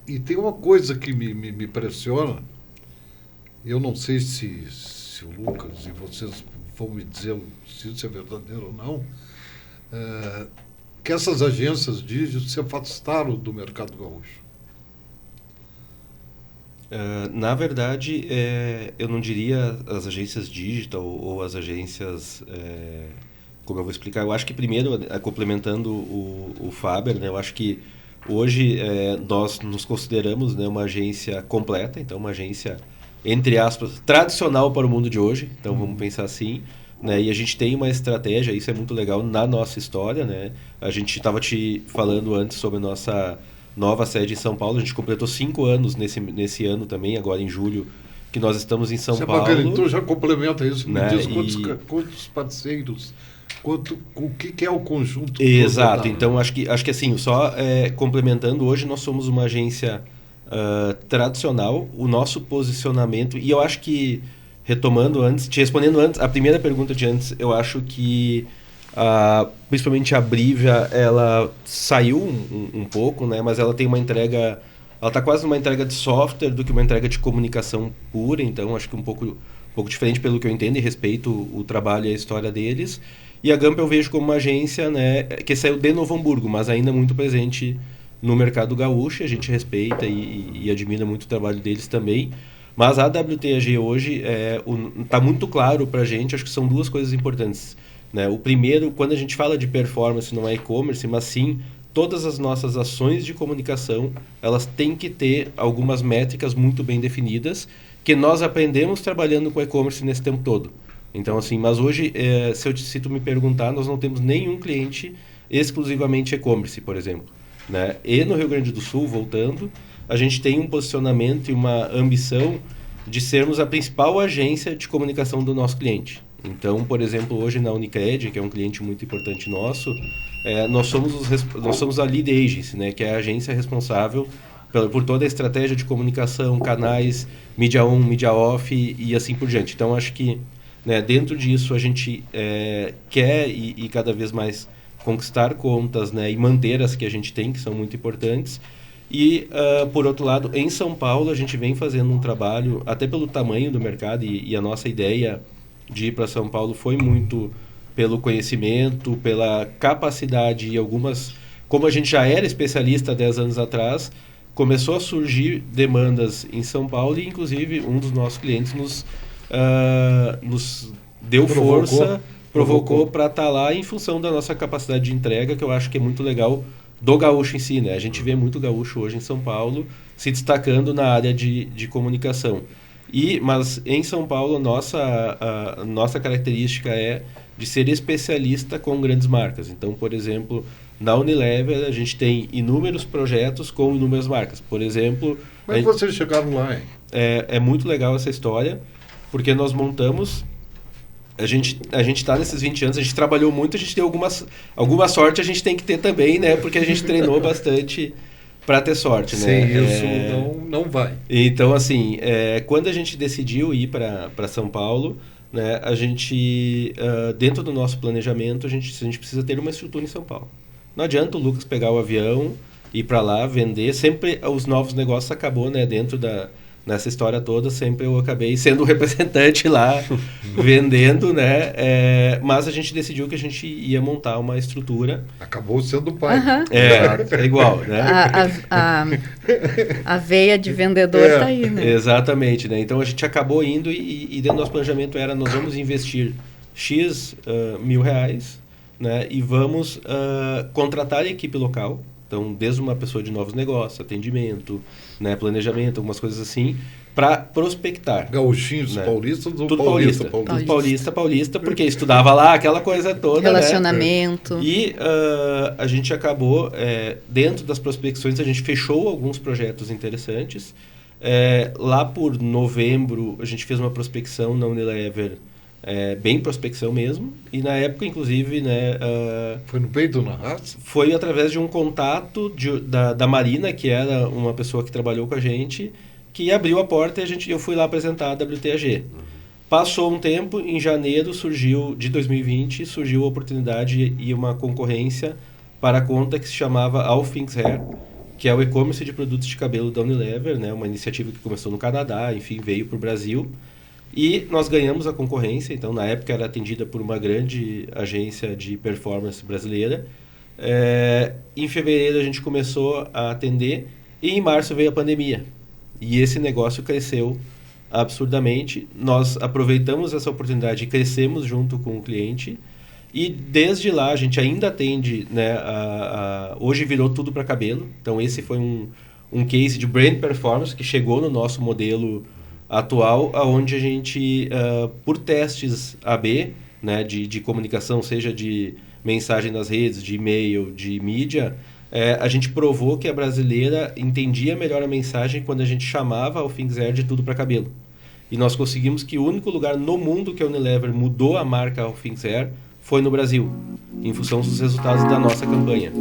E tem uma coisa que me impressiona, eu não sei se o Lucas e vocês vão me dizer se isso é verdadeiro ou não, que essas agências digital se afastaram do mercado gaúcho. Na verdade, eu não diria as agências digital ou as agências, como eu vou explicar. Eu acho que primeiro, complementando o Faber, né, eu acho que hoje nós nos consideramos, né, uma agência completa, então uma agência, entre aspas, tradicional para o mundo de hoje, então vamos pensar assim, né, e a gente tem uma estratégia, isso é muito legal na nossa história, né, a gente estava te falando antes sobre a nossa nova sede em São Paulo. A gente completou 5 anos nesse ano também, agora em julho, que nós estamos em São Paulo. Então já complementa isso, né? Me diz quantos parceiros, o que é o conjunto. Exato, então acho que assim, só complementando, hoje nós somos uma agência tradicional, o nosso posicionamento, e eu acho que, retomando antes, te respondendo antes, a primeira pergunta de antes, eu acho que principalmente a Brivia, ela saiu um pouco, né? Mas ela tem uma entrega, ela está quase numa entrega de software do que uma entrega de comunicação pura, então acho que um pouco diferente pelo que eu entendo e respeito o trabalho e a história deles. E a Gamp eu vejo como uma agência, né, que saiu de Novo Hamburgo, mas ainda muito presente no mercado gaúcho, a gente respeita e admira muito o trabalho deles também. Mas a WTAG hoje está muito claro para a gente, acho que são duas coisas importantes. Né? O primeiro, quando a gente fala de performance, não é e-commerce, mas sim todas as nossas ações de comunicação, elas têm que ter algumas métricas muito bem definidas, que nós aprendemos trabalhando com e-commerce nesse tempo todo. Então, assim, mas hoje, se tu me perguntar, nós não temos nenhum cliente exclusivamente e-commerce, por exemplo. Né? E no Rio Grande do Sul, voltando, a gente tem um posicionamento e uma ambição de sermos a principal agência de comunicação do nosso cliente. Então, por exemplo, hoje na Unicred, que é um cliente muito importante nosso, nós somos a lead agency, né, que é a agência responsável por toda a estratégia de comunicação, canais, mídia on, mídia off e assim por diante. Então, acho que, né, dentro disso a gente quer e cada vez mais conquistar contas, né, e manter as que a gente tem, que são muito importantes. E, por outro lado, em São Paulo, a gente vem fazendo um trabalho, até pelo tamanho do mercado e a nossa ideia de ir para São Paulo foi muito pelo conhecimento, pela capacidade e algumas... Como a gente já era especialista há 10 anos atrás, começou a surgir demandas em São Paulo e, inclusive, um dos nossos clientes nos deu força, provocou para estar lá em função da nossa capacidade de entrega, que eu acho que é muito legal do gaúcho em si, né? A gente vê muito gaúcho hoje em São Paulo se destacando na área de comunicação. Mas em São Paulo, a nossa característica é de ser especialista com grandes marcas. Então, por exemplo, na Unilever, a gente tem inúmeros projetos com inúmeras marcas. Por exemplo... Mas vocês chegaram lá, hein? É muito legal essa história, porque nós montamos... A gente está nesses 20 anos, a gente trabalhou muito, a gente tem alguma sorte, a gente tem que ter também, né? Porque a gente treinou bastante para ter sorte, né? Sem isso não vai. Então, assim, quando a gente decidiu ir para São Paulo, né, a gente, dentro do nosso planejamento, a gente precisa ter uma estrutura em São Paulo. Não adianta o Lucas pegar o avião, ir para lá, vender. Sempre os novos negócios acabou, né, nessa história toda, sempre eu acabei sendo o representante lá, vendendo, né? Mas a gente decidiu que a gente ia montar uma estrutura. Acabou sendo o pai. É igual, né? A veia de vendedor tá aí, né? Exatamente, né? Então a gente acabou indo e dentro do nosso planejamento era nós vamos investir X mil reais, né? E vamos contratar a equipe local. Então, desde uma pessoa de novos negócios, atendimento, né, planejamento, algumas coisas assim, para prospectar. Gauchinhos, né? Paulistas ou tudo paulista, porque estudava lá, aquela coisa toda. Relacionamento. Né? E a gente acabou, dentro das prospecções, a gente fechou alguns projetos interessantes. Lá por novembro, a gente fez uma prospecção na Unilever, bem prospecção mesmo, e na época, inclusive, né, foi no peito na raça? Foi através de um contato da Marina, que era uma pessoa que trabalhou com a gente, que abriu a porta e eu fui lá apresentar a WTAG. Passou um tempo, em janeiro de 2020, surgiu a oportunidade e uma concorrência para a conta que se chamava All Things Hair, que é o e-commerce de produtos de cabelo da Unilever, né? Uma iniciativa que começou no Canadá, enfim, veio para o Brasil. E nós ganhamos a concorrência, então na época era atendida por uma grande agência de performance brasileira. Em fevereiro a gente começou a atender e em março veio a pandemia. E esse negócio cresceu absurdamente. Nós aproveitamos essa oportunidade e crescemos junto com o cliente. E desde lá a gente ainda atende, né, hoje virou tudo para cabelo. Então esse foi um case de brand performance que chegou no nosso modelo atual, onde a gente, por testes AB, né, de comunicação, seja de mensagem nas redes, de e-mail, de mídia, a gente provou que a brasileira entendia melhor a mensagem quando a gente chamava o Things Hair de tudo para cabelo. E nós conseguimos que o único lugar no mundo que a Unilever mudou a marca ao Things Hair foi no Brasil, em função dos resultados da nossa campanha.